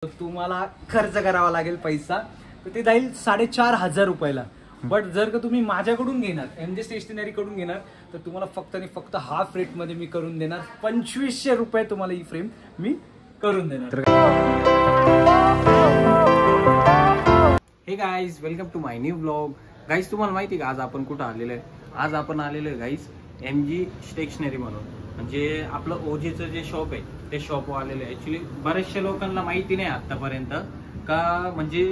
तुम्हाला खर्च करावा लागेल पैसा, तर ते जाईल 4,500 रुपयाला. बट जर का तुम्ही माझ्याकडून घेणार, MJ स्टेशनरी कडून घेणार, तर तुम्हाला फक्त आणि फक्त हाफ रेट मध्ये मी करून देणार. 2500 रुपये तुम्हाला ही फ्रेम मी करून देणार. Hey guys, welcome to my new blog. Guys, तुम्हाला माहिती का आज आपण कुठं आलेलो आहे? आज आपण आलेलो आहे गाईज MG स्टेशनरी म्हणून, म्हणजे आपलं ओजेचं जे शॉप आहे ते शॉप आलेलं आहे. ऍक्च्युली बऱ्याचशा लोकांना माहिती नाही आतापर्यंत का म्हणजे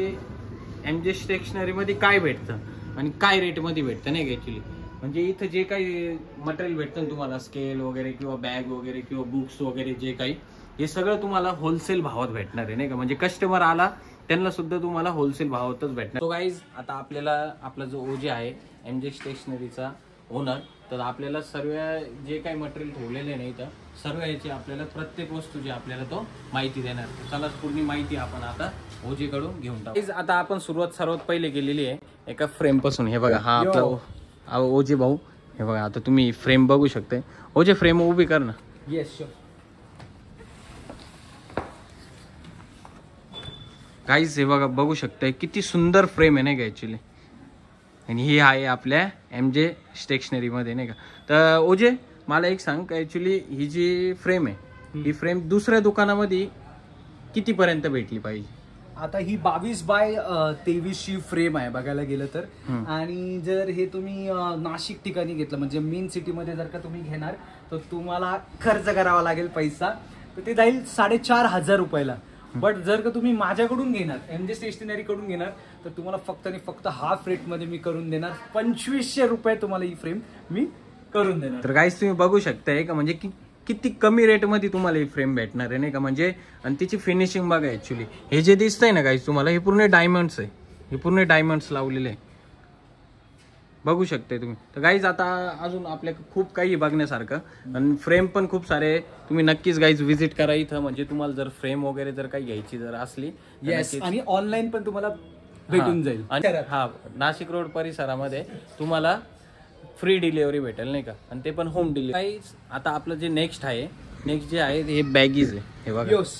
MG स्टेशनरी मध्ये काय भेटतं आणि काय रेट मध्ये भेटतं नाही का. ऍक्च्युली म्हणजे इथं जे काही मटेरियल भेटतं ना तुम्हाला, स्केल वगैरे किंवा बॅग वगैरे किंवा बुक्स वगैरे जे काही, हे सगळं तुम्हाला होलसेल भावात भेटणार आहे नाही का. म्हणजे कस्टमर आला त्यांना सुद्धा तुम्हाला होलसेल भावातच भेटणार. सो गाईज, आता आपला जो ओजे आहे MG स्टेशनरीचा ओनर, तर आपल्याला सर्व जे काही मटेरियल ठेवलेले नाही तर सर्व याची आपल्याला प्रत्येक वस्तू जी आपल्याला तो माहिती देणार. चला पूर्ण माहिती आपण आता ओजे कडून घेऊन टाकू. आता आपण सर्वात पहिले केलेली आहे एका फ्रेम पासून. हे बघा, हा आपला ओजे भाऊ. हे बघा, आता तुम्ही फ्रेम बघू शकता. ओजे, फ्रेम उभी कर ना. Yes sure. गाईज, हे बघा, बघू शकताय किती सुंदर फ्रेम आहे नाही का ऍक्च्युली. आणि ही आहे आपल्या MJ स्टेशनरी मध्ये नाही का. तर ओजे, मला एक सांग का, ऍक्च्युली ही जी फ्रेम आहे ही फ्रेम दुसऱ्या दुकानामध्ये किती पर्यंत भेटली पाहिजे? आता ही 22 बाय 23 ची फ्रेम आहे बघायला गेलं तर. आणि जर हे तुम्ही नाशिक ठिकाणी घेतलं, म्हणजे मेन सिटी मध्ये जर का तुम्ही घेणार, तर तुम्हाला खर्च करावा लागेल पैसा, तर ते जाईल 4,500 रुपयाला. बट जर का तुम्ही माझ्याकडून घेणार, MJ स्टेशनरी कडून घेणार, तर तुम्हाला फक्त आणि फक्त हाफ रेट मध्ये मी करून देणार. 2500 रुपये तुम्हाला ही फ्रेम मी करून देणार. तर गाईज, तुम्ही बघू शकताय का म्हणजे किती कमी रेट मध्ये तुम्हाला ही फ्रेम भेटणार आहे नाही का. म्हणजे आणि तिची फिनिशिंग बघा. ऍक्च्युली हे जे दिसतंय ना गाईज तुम्हाला, हे पूर्ण डायमंड्स आहे. हे पूर्ण डायमंड्स लावलेले आहे, बघू शकताय तुम्ही. तर गाईज, आता अजून आपल्या खूप काही बघण्यासारखं आणि फ्रेम पण खूप सारे. तुम्ही नक्कीच गाईज व्हिजिट करा इथं. म्हणजे तुम्हाला जर फ्रेम वगैरे जर काही घ्यायची जर असली, आणि ऑनलाईन पण तुम्हाला भेटून जाईल. हा, नाशिक रोड परिसरामध्ये तुम्हाला फ्री डिलिव्हरी भेटेल नाही का, आणि ते पण होम डिलिव्हरी. आता आपलं जे नेक्स्ट जे आहे हे बॅगीज आहे. हे बघा. योस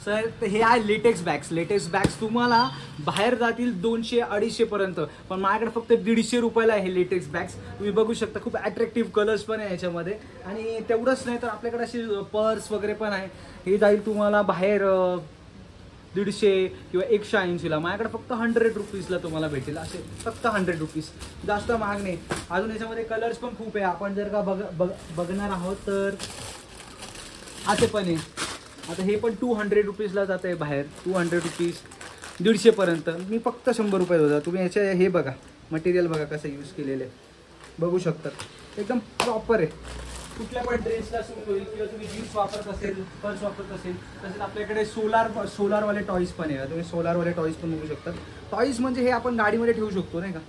सर, हे आहे लेटेक्स बॅग्स. तुम्हाला बाहेर जातील 200-250 पर्यंत, पण माझ्याकडे फक्त 150 रुपयाला आहे हे लेटेक्स बॅग्स. तुम्ही बघू शकता, खूप अट्रॅक्टिव्ह कलर्स पण आहे याच्यामध्ये. आणि तेवढंच नाही तर आपल्याकडे असे पर्स वगैरे पण आहे. हे जाईल तुम्हाला बाहेर 150 किंवा 180ला. माझ्याकडे फक्त 100 रुपीजला तुम्हाला भेटेल. असे फक्त 100 रुपीज, जास्त महाग नाही. अजून याच्यामध्ये कलर्स पण खूप आहे. आपण जर का बघणार आहोत तर असे पण आहे. आता हे पण 200 रुपीजला जात आहे बाहेर. 200 रुपीज, 150 पर्यंत. मी फक्त 100 रुपये होता. तुम्ही याच्या हे बघा, मटेरियल बघा कसं यूज केलेलं आहे, बघू शकता. एकदम प्रॉपर आहे. कुठल्या पण ड्रेसला सूट होईल, किंवा तुम्ही जीन्स वापरत असेल, पर्स वापरत असेल. तसेच आपल्याकडे सोलारवाले टॉईज पण आहे. तुम्ही सोलारवाले टॉईज पण बघू शकता. टॉईज म्हणजे हे आपण गाडीमध्ये ठेवू शकतो नाही का,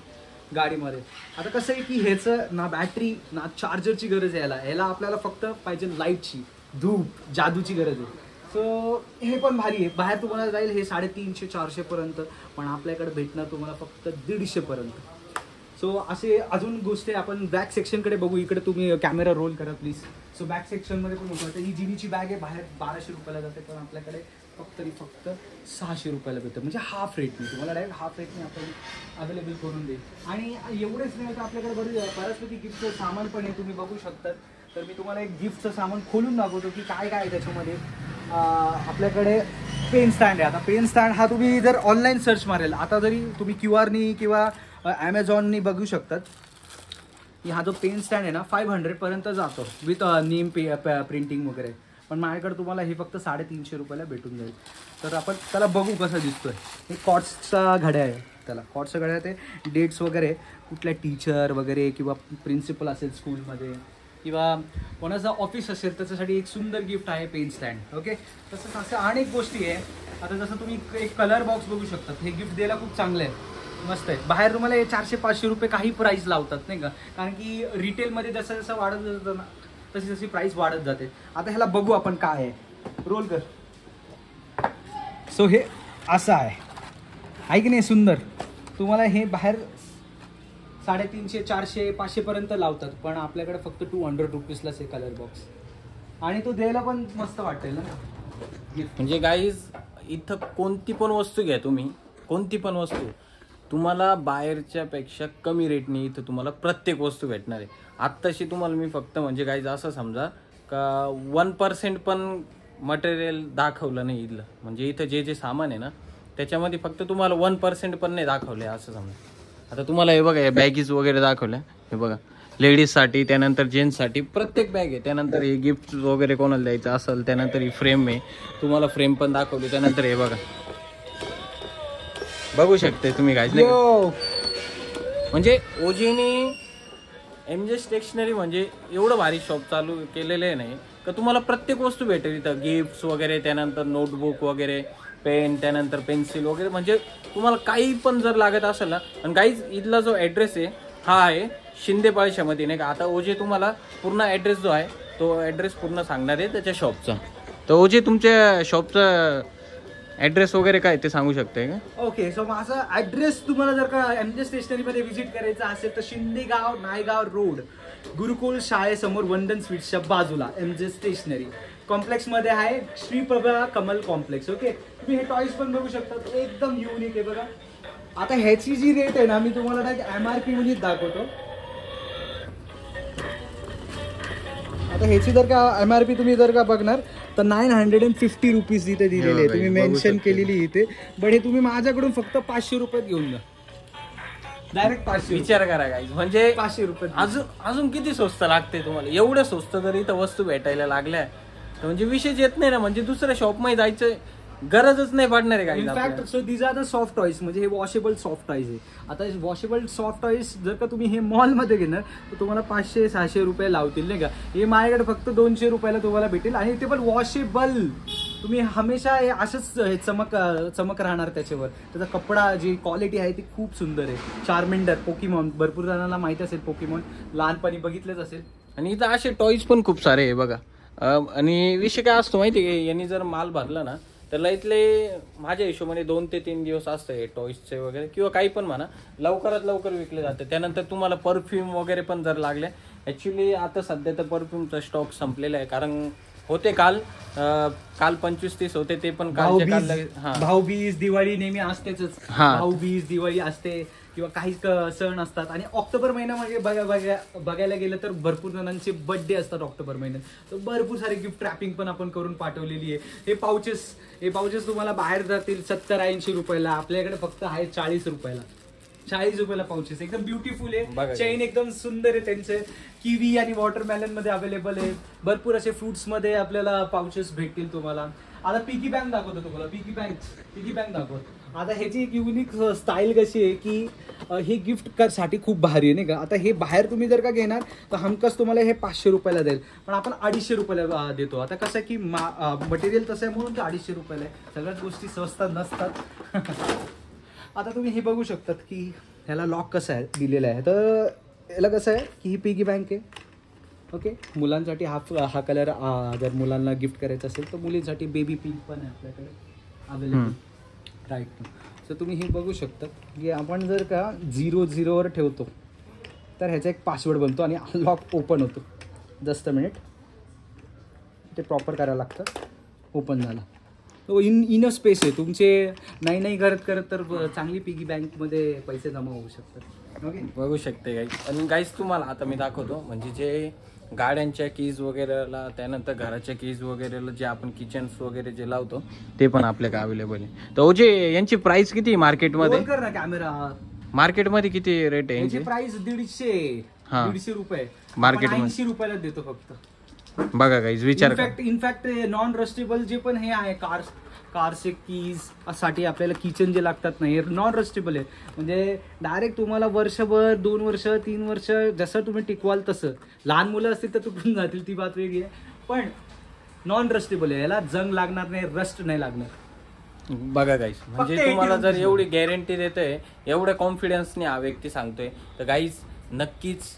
गाडीमध्ये. आता कसं आहे की ह्याचं ना बॅटरी ना चार्जरची गरज आहे. याला आपल्याला फक्त पाहिजे लाईटची, धूप, जादूची गरज आहे. सो हे पण भारी आहे. बाहेर तुम्हाला जाईल हे 350-400 पर्यंत, पण आपल्याकडे भेटणार तुम्हाला फक्त 150 पर्यंत. सो असे अजून गोष्टी आपण बॅक सेक्शनकडे बघू. इकडे तुम्ही कॅमेरा रोल करा प्लीज. सो बॅक सेक्शनमध्ये पण होतं. ही जिनीची बॅग आहे, बाहेर 1200 रुपयाला जाते, पण आपल्याकडे फक्त 600 रुपयाला भेटतं. म्हणजे हाफ रेटने तुम्हाला डायरेक्ट हाफ रेटने आपण अवेलेबल करून देईल. आणि एवढेच नाही तर आपल्याकडे बऱ्याचपैकी गिफ्टचं सामान पण आहे, तुम्ही बघू शकता. तर मी तुम्हाला एक गिफ्टचं सामान खोलून दाखवतो की काय आहे त्याच्यामध्ये. आपल्याकडे पेन स्टँड आहे. आता पेन स्टँड हा तुम्ही जर ऑनलाईन सर्च मारेल, आता जरी तुम्ही QR किंवा ॲमेझॉननी बघू शकतात की हा जो पेन स्टँड आहे ना 500 पर्यंत जातो विथ नेम प्रिंटिंग वगैरे. पण माझ्याकडे तुम्हाला हे फक्त 350 रुपयाला भेटून जाईल. तर आपण त्याला बघू कसं दिसतोय. हे कॉट्सचा घड्या आहे. त्याला कॉट्सचा घड्या, ते डेट्स वगैरे कुठल्या टीचर वगैरे किंवा प्रिन्सिपल असेल स्कूलमध्ये, किंवा कोणाचं ऑफिस असेल त्याच्यासाठी एक सुंदर गिफ्ट आहे पेन स्टँड. ओके, तसंच असं अनेक गोष्टी आहे. आता जसं तुम्ही एक कलर बॉक्स बघू शकता. हे गिफ्ट द्यायला खूप चांगलं आहे, मस्त आहे. बाहेर तुम्हाला 400-500 रुपये काही प्राईस लावतात नाही का, कारण की रिटेलमध्ये जसं जसं वाढत जातं ना तशी प्राईस वाढत जाते. आता ह्याला बघू आपण काय आहे. रोल कर. सो हे असं आहे की नाही, सुंदर. तुम्हाला हे बाहेर 350, 400, 500 पर्यंत लावतात, पण आपल्याकडे फक्त 200 रुपीजलाच आहे कलर बॉक्स. आणि तो द्यायला पण मस्त वाटेल ना. म्हणजे गाईज, इथं कोणती पण वस्तू घ्या तुम्ही, कोणती पण वस्तू तुम्हाला बाहेरच्या पेक्षा कमी रेटने इथं तुम्हाला प्रत्येक वस्तू भेटणार आहे. आत्ताशी तुम्हाला मी फक्त म्हणजे गाईज असं समजा का 1% पण मटेरियल दाखवलं नाही इथलं. म्हणजे इथं जे जे सामान आहे ना त्याच्यामध्ये फक्त तुम्हाला 1% पण नाही दाखवले असं समजा. आता तुम्हाला हे बघा, हे बॅगीज वगैरे दाखवल्या, हे बघा लेडीजसाठी, त्यानंतर जेंट्ससाठी प्रत्येक बॅग आहे. त्यानंतर हे गिफ्ट वगैरे कोणाला द्यायचं असेल, त्यानंतर ही फ्रेम आहे, तुम्हाला फ्रेम पण दाखवली. त्यानंतर हे बघा, बघू शकते तुम्ही काय म्हणजे ओजीनी MJ स्टेशनरी म्हणजे एवढं भारी शॉप चालू केलेलं आहे नाही का तुम्हाला प्रत्येक वस्तू भेटेल इथं. गिफ्ट्स वगैरे, त्यानंतर नोटबुक वगैरे, पेन, त्यानंतर पेन्सिल वगैरे, म्हणजे तुम्हाला काही पण जर लागत असेल ना. आणि गाईज इथला जो ॲड्रेस आहे हा आहे शिंदे पाळशामध्ये नाही का. आता ओजे तुम्हाला पूर्ण ॲड्रेस जो आहे तो ॲड्रेस पूर्ण सांगणार आहे त्याच्या शॉपचा. तर ओजे तुमच्या शॉपचा ॲड्रेस वगैरे काय ते सांगू शकते का? ओके, सो माझा ॲड्रेस तुम्हाला जर का MJ स्टेशनरीमध्ये व्हिजिट करायचं असेल तर शिंदेगाव नायगाव रोड, गुरुकुल शाळेसमोर वंदन स्वीट्सच्या बाजूला MJ स्टेशनरी कॉम्प्लेक्समध्ये आहे श्री प्रभा कमल कॉम्प्लेक्स. ओके, तुम्ही हे टॉईज पण बघू शकता, एकदम युनिक आहे बघा. आता ह्याची जी रेट आहे ना मी तुम्हाला डायरेक्ट MRP मध्येच दाखवतो. आता ह्याची जर का MRP तुम्ही जर का बघणार तर 950 रुपीज इथे दिलेले आहे, तुम्ही मेन्शन केलेली इथे. बट हे तुम्ही माझ्याकडून फक्त 500 रुपयात घेऊन जा, डायरेक्ट 500. विचार करा गाईज, म्हणजे 500 रुपये अजून किती स्वस्त लागते तुम्हाला. एवढं स्वस्त जर इथं वस्तू भेटायला लागल्या तर म्हणजे विषयच येत नाही ना. म्हणजे दुसऱ्या शॉपमध्ये जायचं गरजच नाही पडणार आहे काही. In fact so these are the soft toys, म्हणजे हे वॉशेबल सॉफ्ट टॉईज आहे. आता वॉशेबल सॉफ्ट टॉईज जर का तुम्ही हे मॉलमध्ये घेणार तर तुम्हाला 500-600 रुपये लावतील नाही का. हे माझ्याकडे फक्त 200 रुपयाला तुम्हाला भेटेल. आणि ते पण वॉशेबल. तुम्ही हमेशा हे असंच चमक राहणार त्याच्यावर. त्याचा कपडा जी क्वालिटी आहे ती खूप सुंदर आहे. चार्मेंडर, पोकीमॉन, भरपूर जणांना माहिती असेल पोकीमॉन, लहानपणी बघितलंच असेल. आणि इथं असे टॉईज पण खूप सारे आहे बघा. आणि विषय काय असतो माहिती आहे, यांनी जर माल भरला ना तर इथले माझ्या हिशोबाने 2 ते 3 दिवस असतं टॉईजचे वगैरे, किंवा काही पण म्हणा, लवकरात लवकर विकले जाते. त्यानंतर तुम्हाला परफ्यूम वगैरे पण जर लागले, ॲक्च्युली आता सध्या तर परफ्यूमचा स्टॉक संपलेला आहे. कारण होते काल 25-30 होते, ते पण भाऊबीज, दिवाळी नेहमी असतेच. भाऊबीज, दिवाळी असते किंवा काही सण असतात. आणि ऑक्टोबर महिन्यामध्ये बघायला गेलं तर भरपूर जणांचे बर्थडे असतात ऑक्टोबर महिन्यात. तर भरपूर सारे गिफ्ट रॅपिंग पण आपण करून पाठवलेली आहे. हे पाउचेस तुम्हाला बाहेर जातील 70-80 रुपयाला, आपल्याकडे फक्त आहे 40 रुपयाला. 40 रुपयाला पाउचेस, एकदम ब्युटिफुल आहे. चेन एकदम सुंदर आहे त्यांचे. किवी आणि वॉटरमेलन मध्ये अवेलेबल आहे. भरपूर असे फ्रुट्स मध्ये आपल्याला पाउचेस भेटतील तुम्हाला. आता पिगी बँक दाखवतो तुम्हाला. पिगी बँक दाखवतो. आता ह्याची एक युनिक स्टाईल कशी आहे की हे गिफ्ट साठी खूप भारी आहे नाही का. आता हे बाहेर तुम्ही जर का घेणार तर हमखास तुम्हाला हे 500 रुपयाला देईल, पण आपण 250 रुपयाला देतो. आता कसं आहे की मटेरियल तसं आहे म्हणून ते 250 रुपयाला आहे. सगळ्याच गोष्टी स्वस्त नसतात. आता तुम्ही हे बघू शकतात की ह्याला लॉक कसं आहे दिलेलं आहे. तर याला कसं आहे की ही पिगी बँक आहे. ओके, मुलांसाठी हा कलर जर मुलांना गिफ्ट करायचं असेल तर मुलींसाठी बेबी पिंक पण आहे आपल्याकडे अवेलेबल. राईट. तर तुम्ही हे बघू शकता की आपण जर का 00 ठेवतो तर ह्याचा एक पासवर्ड बनतो आणि लॉक ओपन होतो. जस्ट अ मिनिट, ते प्रॉपर करायला लागतं. ओपन झालं. तो इनफ स्पेस आहे तुमचे. नाही करत तर चांगली पिगी बँकमध्ये पैसे जमा होऊ शकतात. ओके, बघू शकते गाईज. आणि गाईज तुम्हाला आता मी दाखवतो, म्हणजे जे गाड्यांच्या कीज वगैरेला, त्यानंतर घराच्या कीज वगैरेला जे आपण किचन्स वगैरे जे लावतो ते पण आपल्याकडे अवेलेबल आहे. तर जे यांची प्राइस किती मार्केटमध्ये? कॅमेरा मार्केटमध्ये किती रेट आहे यांची? प्राइस 150 रुपये. मार्केटमध्ये 80 रुपयाला देतो फक्त. बघा गाईज, विचार करा. इनफॅक्ट नॉन रस्टेबल जे पण हे आहे कारचे कीज साठी आपल्याला किचन जे लागतात ना, हे नॉन रस्टेबल आहे. म्हणजे डायरेक्ट तुम्हाला वर्षभर, 2 वर्ष, 3 वर्ष जसं तुम्ही टिकवाल तसं. लहान मुलं असतील तर तुटून जातील, ती बात वेगळी आहे. पण नॉन रस्टेबल आहे, याला जंग लागणार नाही, रस्ट नाही लागणार. बघा गाईज, म्हणजे तुम्हाला जर एवढी गॅरंटी देतोय, एवढ्या कॉन्फिडन्सने हा व्यक्ती सांगतोय, तर गाईज नक्कीच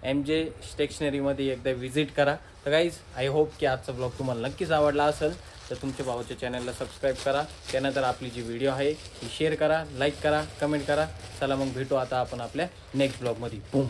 MJ स्टेशनरीमध्ये एकदा व्हिजिट करा. तर गाईज, आय होप की आजचा ब्लॉग तुम्हाला नक्कीच आवडला असेल. तर तुमच्या भावाच्या चॅनलला सबस्क्राईब करा. त्यानंतर आपली जी व्हिडिओ आहे ती शेअर करा, लाईक करा, कमेंट करा. चला मग भेटू आता आपण आपल्या नेक्स्ट ब्लॉगमध्ये. बूम.